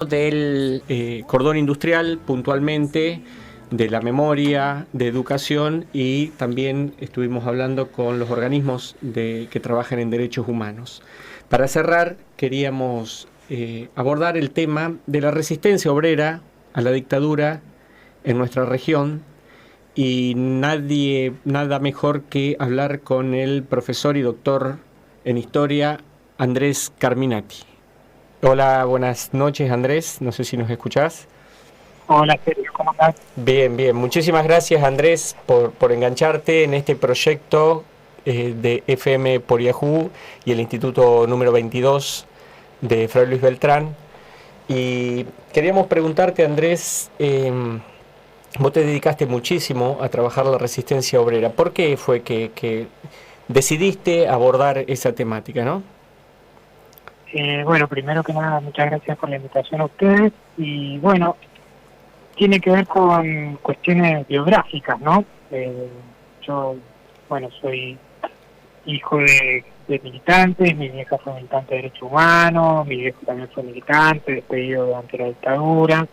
del cordón industrial, puntualmente, de la memoria, de educación, y también estuvimos hablando con los organismos que trabajan en derechos humanos. Para cerrar, queríamos abordar el tema de la resistencia obrera a la dictadura en nuestra región, y nada mejor que hablar con el profesor y doctor en historia Andrés Carminati. Hola, buenas noches, Andrés, no sé si nos escuchás. Hola, Sergio, ¿cómo estás? Bien, bien, muchísimas gracias, Andrés, por engancharte en este proyecto de FM por Yahoo y el Instituto número 22 de Fray Luis Beltrán. Y queríamos preguntarte, Andrés, vos te dedicaste muchísimo a trabajar la resistencia obrera. ¿Por qué fue que decidiste abordar esa temática, no? Bueno, primero que nada, muchas gracias por la invitación a ustedes. Y bueno, tiene que ver con cuestiones biográficas, ¿no? Yo, bueno, soy hijo de militantes, mi vieja fue militante de derechos humanos, mi viejo también fue militante, despedido durante la dictadura.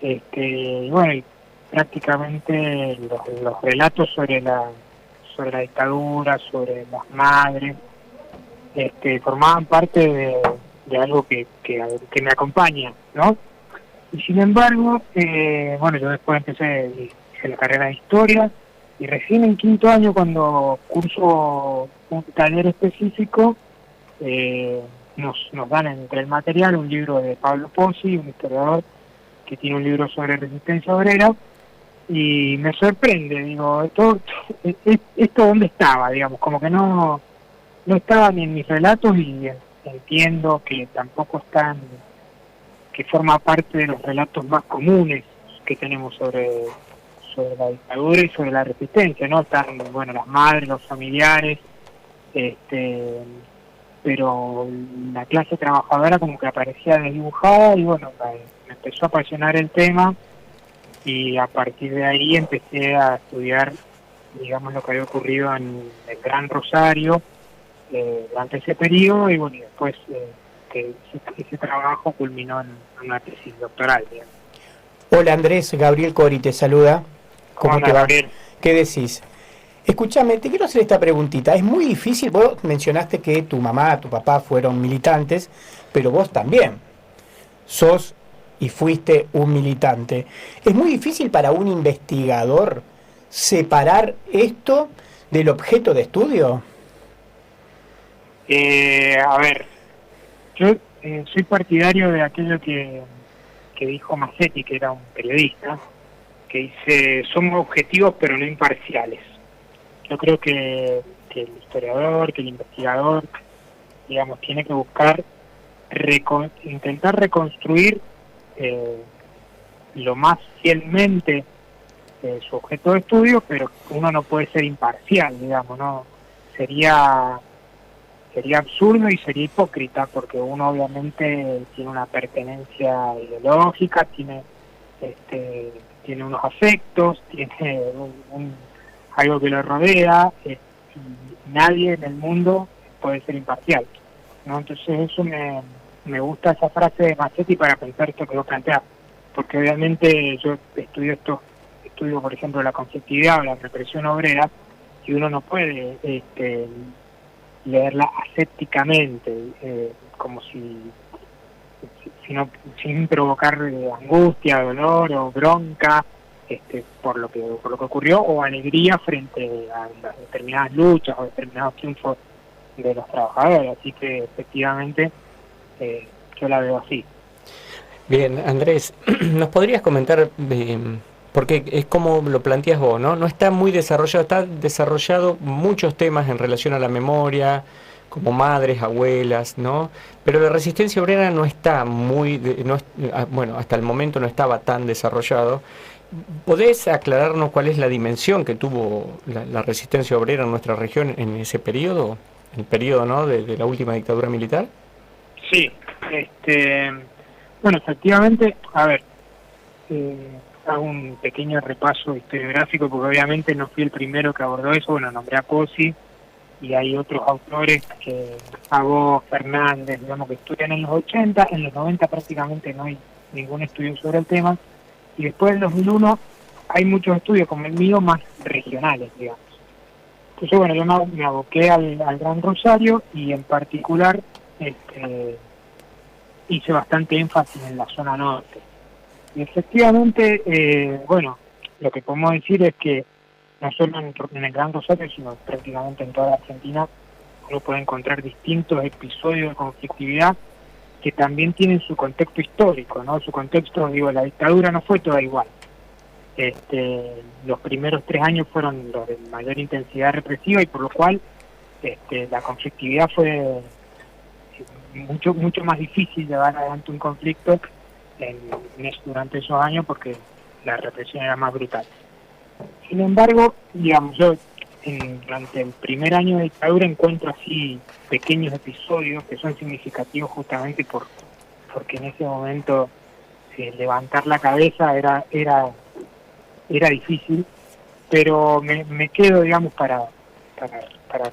Y bueno, y prácticamente los relatos sobre la dictadura, sobre las madres, formaban parte de algo que me acompaña, ¿no? Y sin embargo, bueno, yo después hice la carrera de historia, y recién en quinto año, cuando curso un taller específico, nos dan entre el material un libro de Pablo Pozzi, un historiador que tiene un libro sobre resistencia obrera, y me sorprende, digo, esto dónde estaba, digamos, como que no estaba ni en mis relatos, y entiendo que tampoco están, que forma parte de los relatos más comunes que tenemos sobre la dictadura y sobre la resistencia, ¿no? Están, bueno, las madres, los familiares, pero la clase trabajadora como que aparecía desdibujada, y bueno, me empezó a apasionar el tema, y a partir de ahí empecé a estudiar, digamos, lo que había ocurrido en el Gran Rosario durante ese periodo, y bueno, y después que ese trabajo culminó en una tesis doctoral, digamos. Hola Andrés, Gabriel Cori te saluda. ¿Cómo ¿Cómo te andas, va? Gabriel? ¿Qué decís? Escúchame, te quiero hacer esta preguntita. Es muy difícil, vos mencionaste que tu mamá, tu papá fueron militantes, pero vos también sos y fuiste un militante. Es muy difícil para un investigador separar esto del objeto de estudio. A ver, yo soy partidario de aquello que dijo Massetti, que era un periodista, que dice: somos objetivos pero no imparciales. Yo creo que el historiador, que el investigador, digamos, tiene que buscar intentar reconstruir lo más fielmente su objeto de estudio, pero uno no puede ser imparcial, digamos, ¿no? Sería absurdo y sería hipócrita, porque uno obviamente tiene una pertenencia ideológica, tiene unos afectos, tiene algo que lo rodea, y nadie en el mundo puede ser imparcial, ¿no? Entonces eso me gusta, esa frase de Massetti, para pensar esto que vos planteás, porque obviamente yo estudio por ejemplo la conflictividad o la represión obrera, y uno no puede leerla asépticamente, como sin provocar angustia, dolor o bronca, por lo que ocurrió, o alegría frente a las determinadas luchas o determinados triunfos de los trabajadores. Así que efectivamente yo la veo así. Bien, Andrés, ¿nos podrías comentar, porque es como lo planteas vos, ¿no? No está muy desarrollado, está desarrollado muchos temas en relación a la memoria, como madres, abuelas, ¿no? Pero la resistencia obrera no está bueno, hasta el momento no estaba tan desarrollado. ¿Podés aclararnos cuál es la dimensión que tuvo la resistencia obrera en nuestra región en ese periodo, el periodo, ¿no?, de la última dictadura militar? Sí, bueno, efectivamente, a ver, hago un pequeño repaso historiográfico, porque obviamente no fui el primero que abordó eso. Bueno, nombré a Pozzi, y hay otros autores, que Agó, Fernández, digamos, que estudian en los 80, en los 90 prácticamente no hay ningún estudio sobre el tema. Y después del 2001 hay muchos estudios como el mío más regionales, digamos. Entonces, bueno, yo me aboqué al Gran Rosario y en particular hice bastante énfasis en la zona norte. Y efectivamente, bueno, lo que podemos decir es que no solo en el Gran Rosario, sino prácticamente en toda la Argentina, uno puede encontrar distintos episodios de conflictividad que también tienen su contexto histórico, ¿no? Su contexto, digo, la dictadura no fue toda igual. Los primeros 3 años fueron los de mayor intensidad represiva y por lo cual la conflictividad fue mucho más difícil llevar adelante un conflicto durante esos años porque la represión era más brutal. Sin embargo, digamos, yo durante el primer año de dictadura encuentro así pequeños episodios que son significativos justamente porque en ese momento levantar la cabeza era difícil, pero me quedo, digamos, para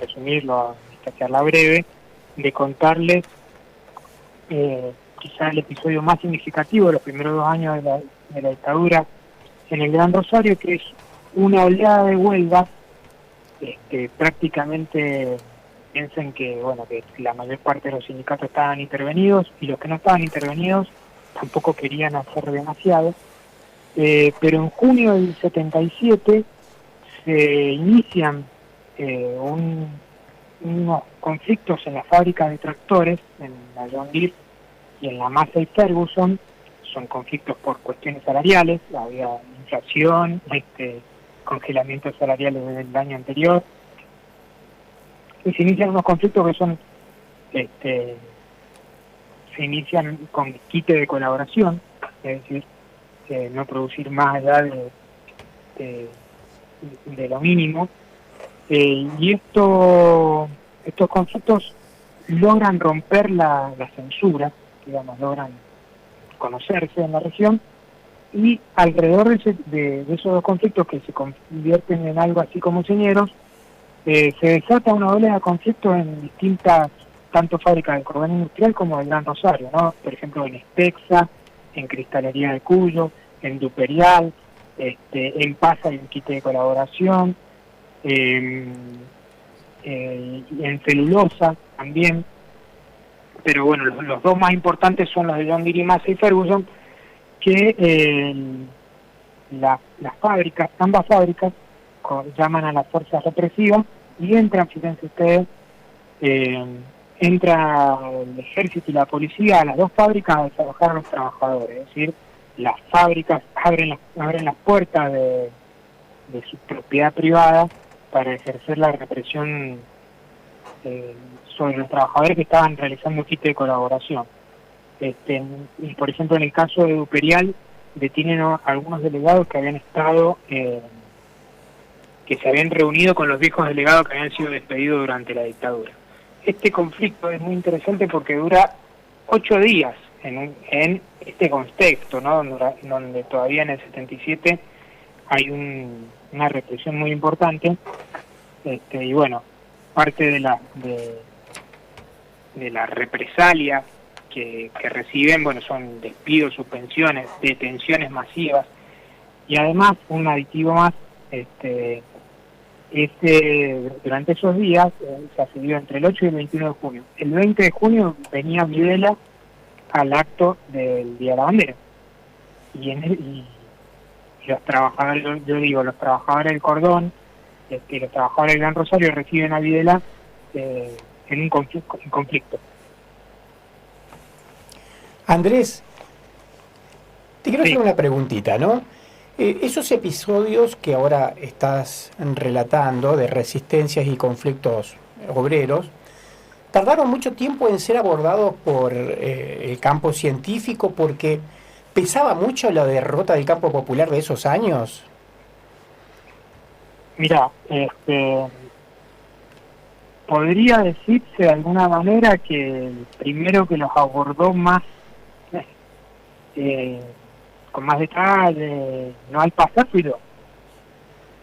resumirlo, esta charla breve, de contarles quizá el episodio más significativo de los primeros 2 años de la dictadura en el Gran Rosario, que es una oleada de huelgas. Prácticamente piensen que la mayor parte de los sindicatos estaban intervenidos y los que no estaban intervenidos tampoco querían hacer demasiado, pero en junio del 77 se inician unos conflictos en las fábricas de tractores, en la John Deere y en la Massey Ferguson. Son conflictos por cuestiones salariales, había inflación, congelamientos salariales desde el año anterior, y se inician unos conflictos que son se inician con quite de colaboración, es decir, no producir más allá de lo mínimo, y estos conflictos logran romper la censura, digamos, logran conocerse en la región, y alrededor de esos dos conflictos que se convierten en algo así como señeros, se desata una ola de conflictos en distintas, tanto fábricas del cordón industrial como del Gran Rosario, ¿no? Por ejemplo, en Estexa, en Cristalería de Cuyo, en Duperial, en Paz hay un quite de colaboración, en celulosa también, pero bueno, los dos más importantes son los de John Deere y Massey Ferguson, que las fábricas, ambas fábricas, llaman a las fuerzas represivas y entran, fíjense ustedes, entra el ejército y la policía a las dos fábricas a desalojar a los trabajadores, es decir, las fábricas abren las puertas de su propiedad privada para ejercer la represión sobre los trabajadores que estaban realizando quite de colaboración. Y por ejemplo, en el caso de Duperial, detienen a algunos delegados que habían estado, que se habían reunido con los viejos delegados que habían sido despedidos durante la dictadura. Este conflicto es muy interesante porque dura 8 días en este contexto, ¿no? Donde todavía en el 77 hay una represión muy importante, y bueno, parte de la represalia que reciben, bueno, son despidos, suspensiones, detenciones masivas, y además un aditivo más, durante esos días se accedió entre el 8 y el 21 de junio. El 20 de junio venía Videla al acto del Día de la Bandera, y los trabajadores, yo digo, los trabajadores del cordón, los trabajadores del Gran Rosario reciben a Videla en un conflicto. Andrés, te quiero hacer una preguntita, ¿no? Esos episodios que ahora estás relatando de resistencias y conflictos obreros, tardaron mucho tiempo en ser abordados por el campo científico porque pesaba mucho la derrota del campo popular de esos años. Mira, podría decirse de alguna manera que el primero que los abordó más con más detalle, no al pasar, pero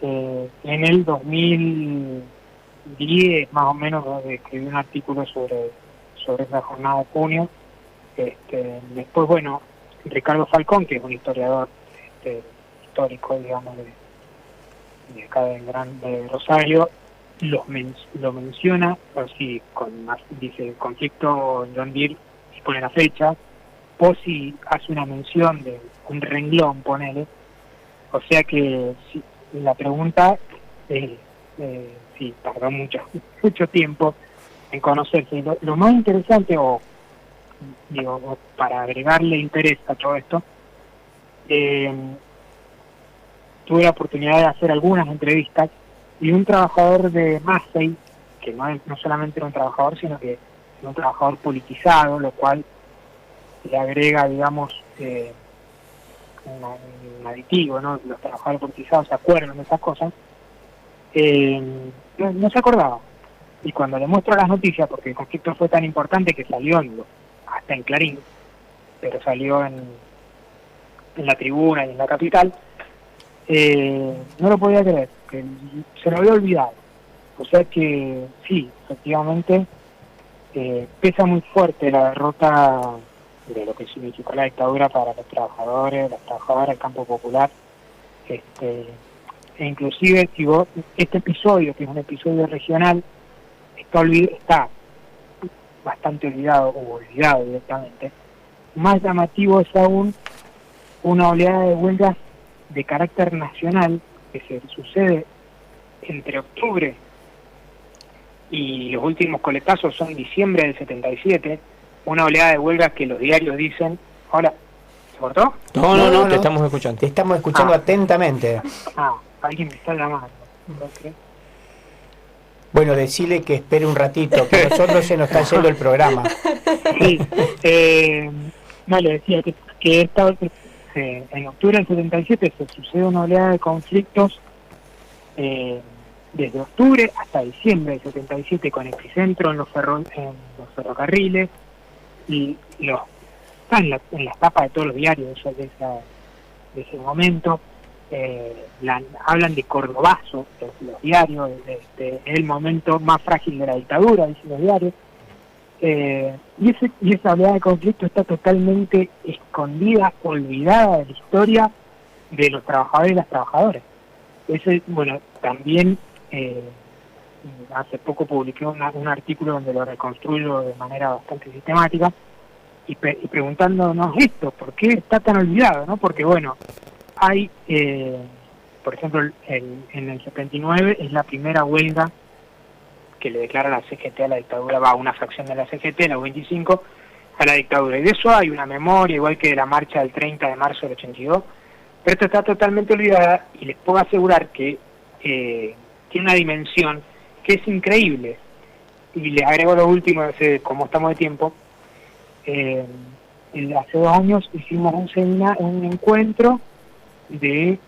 en el 2010 más o menos, donde escribí un artículo sobre esa jornada de junio. Después, bueno, Ricardo Falcón, que es un historiador histórico, digamos, de acá de Rosario, lo menciona, así, dice el conflicto en John Deere, y pone la fecha. Pozzi hace una mención de un renglón, ponele, o sea que sí, la pregunta sí, tardó mucho tiempo en conocerse. Y lo más interesante, o para agregarle interés a todo esto, tuve la oportunidad de hacer algunas entrevistas y un trabajador de Massey, que no solamente era un trabajador, sino que era un trabajador politizado, lo cual le agrega, digamos, un aditivo, ¿no? Los trabajadores politizados se acuerdan de esas cosas. No se acordaba. Y cuando le muestro las noticias, porque el conflicto fue tan importante que salió hasta en Clarín, pero salió en la Tribuna y en La Capital, no lo podía creer, que se lo había olvidado. O sea que sí, efectivamente, pesa muy fuerte la derrota de lo que significó la dictadura para los trabajadores, las trabajadoras del campo popular. E inclusive, si este episodio, que es un episodio regional, está bastante olvidado o olvidado directamente. Más llamativo es aún una oleada de huelgas de carácter nacional que se sucede entre octubre y los últimos coletazos son diciembre del 77, una oleada de huelgas que los diarios dicen... Hola, ¿se cortó? No, te estamos escuchando. Te estamos escuchando atentamente. Alguien me está llamando. Bueno, decile que espere un ratito, que nosotros se nos está yendo el programa. Sí, no, le decía que en octubre del 77 se sucede una oleada de conflictos desde octubre hasta diciembre del 77, con epicentro en los ferrocarriles, y está en las tapas de todos los diarios de ese momento. Hablan de Cordobazo, los diarios, el momento más frágil de la dictadura, dicen los diarios. Y esa oleada de conflicto está totalmente escondida, olvidada de la historia de los trabajadores y las trabajadoras. También hace poco publiqué un artículo donde lo reconstruyo de manera bastante sistemática y preguntándonos esto, ¿por qué está tan olvidado? ¿No? Porque hay, por ejemplo, en el 79 es la primera huelga que le declara la CGT a la dictadura, va una fracción de la CGT, la 25, a la dictadura. Y de eso hay una memoria, igual que de la marcha del 30 de marzo del 82, pero esto está totalmente olvidada y les puedo asegurar que tiene una dimensión que es increíble. Y les agrego lo último, como estamos de tiempo, hace 2 años hicimos un encuentro de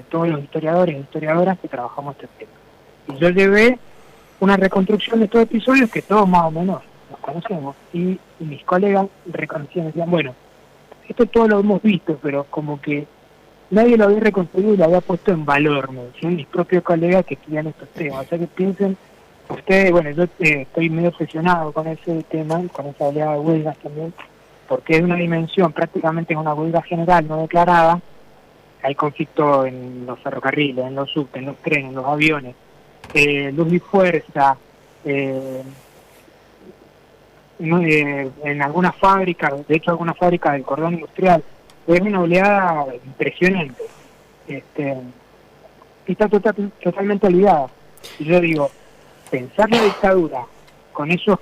todos los historiadores e historiadoras que trabajamos este tema. Y yo llevé una reconstrucción de estos episodios que todos más o menos los conocemos, y mis colegas reconocían, decían, bueno, esto todo lo hemos visto, pero como que nadie lo había reconstruido y lo había puesto en valor, me decían mis propios colegas que estudian estos temas. O sea que piensen ustedes, yo estoy medio obsesionado con ese tema, con esa oleada de huelgas también, porque es una dimensión, prácticamente es una huelga general no declarada. Hay conflicto en los ferrocarriles, en los subtes, en los trenes, en los aviones, luz y fuerza, en algunas fábricas, de hecho algunas fábricas del cordón industrial. Es una oleada impresionante, y está totalmente olvidada. Y yo digo, pensar la dictadura con esos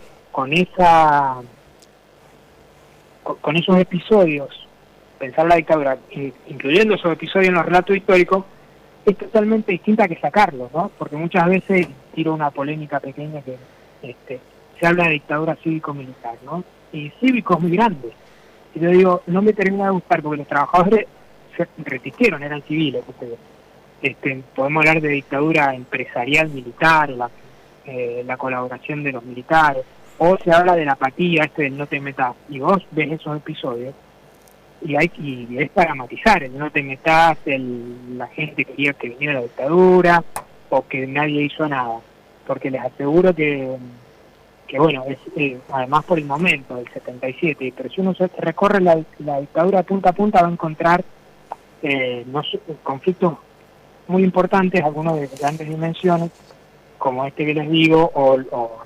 episodios, pensar la dictadura incluyendo esos episodios en los relatos históricos, es totalmente distinta que sacarlos, ¿no? Porque muchas veces tiro una polémica pequeña que se habla de dictadura cívico-militar, ¿no? Y cívicos muy grandes. Y yo digo, no me termina de gustar porque los trabajadores se resistieron, eran civiles. Podemos hablar de dictadura empresarial militar, la colaboración de los militares, o se habla de la apatía, del no te metas. Y vos ves esos episodios y es para matizar, el no te metas, la gente quería que viniera la dictadura o que nadie hizo nada, porque les aseguro que que bueno, es además por el momento, del 77, pero si uno se recorre la dictadura de punta a punta va a encontrar conflictos muy importantes, algunos de grandes dimensiones, como este que les digo, o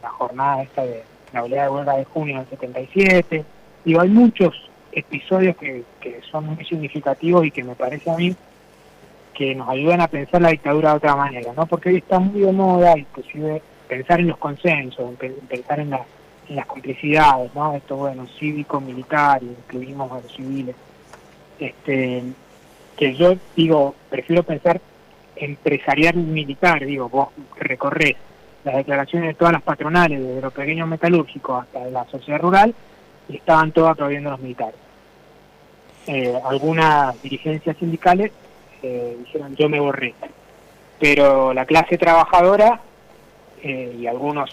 la jornada esta de la oleada de huelga de junio del 77. Digo, hay muchos episodios que son muy significativos y que me parece a mí que nos ayudan a pensar la dictadura de otra manera, ¿no? Porque hoy está muy de moda, inclusive, pensar en los consensos, pensar en las complicidades, ¿no? Esto, bueno, cívico, militar, incluimos a los civiles. Que yo digo, prefiero pensar empresarial militar, digo, vos recorrés las declaraciones de todas las patronales, desde los pequeños metalúrgicos hasta la sociedad rural, y estaban todos aplaudiendo a los militares. Algunas dirigencias sindicales dijeron yo me borré, pero la clase trabajadora y algunos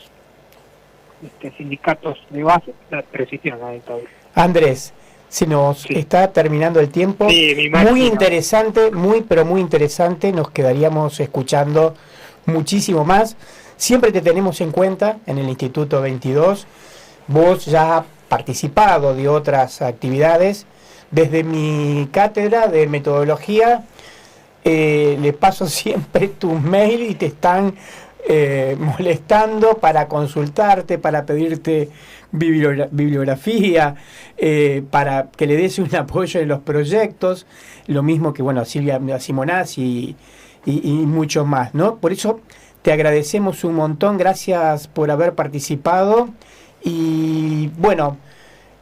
sindicatos de base resistieron a la dictadura. Andrés, se nos está terminando el tiempo. Sí, muy interesante, pero muy interesante. Nos quedaríamos escuchando muchísimo más. Siempre te tenemos en cuenta en el Instituto 22. Vos ya has participado de otras actividades. Desde mi cátedra de metodología le paso siempre tus mails y te están molestando para consultarte, para pedirte bibliografía, para que le des un apoyo en los proyectos, lo mismo que bueno Silvia Simonazzi y muchos más, ¿no? Por eso te agradecemos un montón, gracias por haber participado y bueno,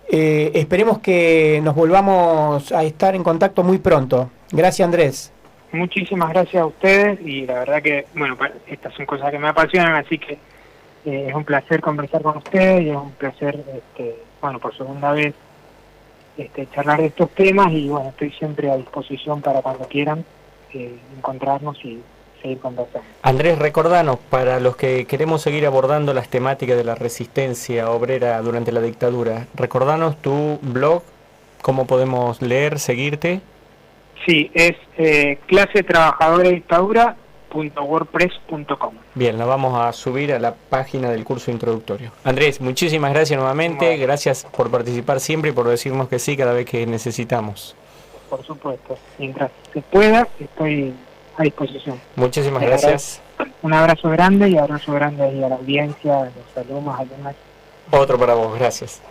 esperemos que nos volvamos a estar en contacto muy pronto. Gracias, Andrés. Muchísimas gracias a ustedes y la verdad que, bueno, estas son cosas que me apasionan, así que es un placer conversar con ustedes y es un placer, bueno, por segunda vez charlar de estos temas y bueno, estoy siempre a disposición para cuando quieran encontrarnos y seguir conversando. Andrés, recordanos, para los que queremos seguir abordando las temáticas de la resistencia obrera durante la dictadura, recordanos tu blog, cómo podemos leer, seguirte. Sí, es clasetrabajadoradictadura.wordpress.com. Bien, la vamos a subir a la página del curso introductorio. Andrés, muchísimas gracias nuevamente, bueno. Gracias por participar siempre y por decirnos que sí cada vez que necesitamos. Por supuesto, mientras se pueda, estoy a disposición. Muchísimas gracias. Un abrazo grande y abrazo grande ahí a la audiencia, a los alumnos, alumnas. Otro para vos, gracias.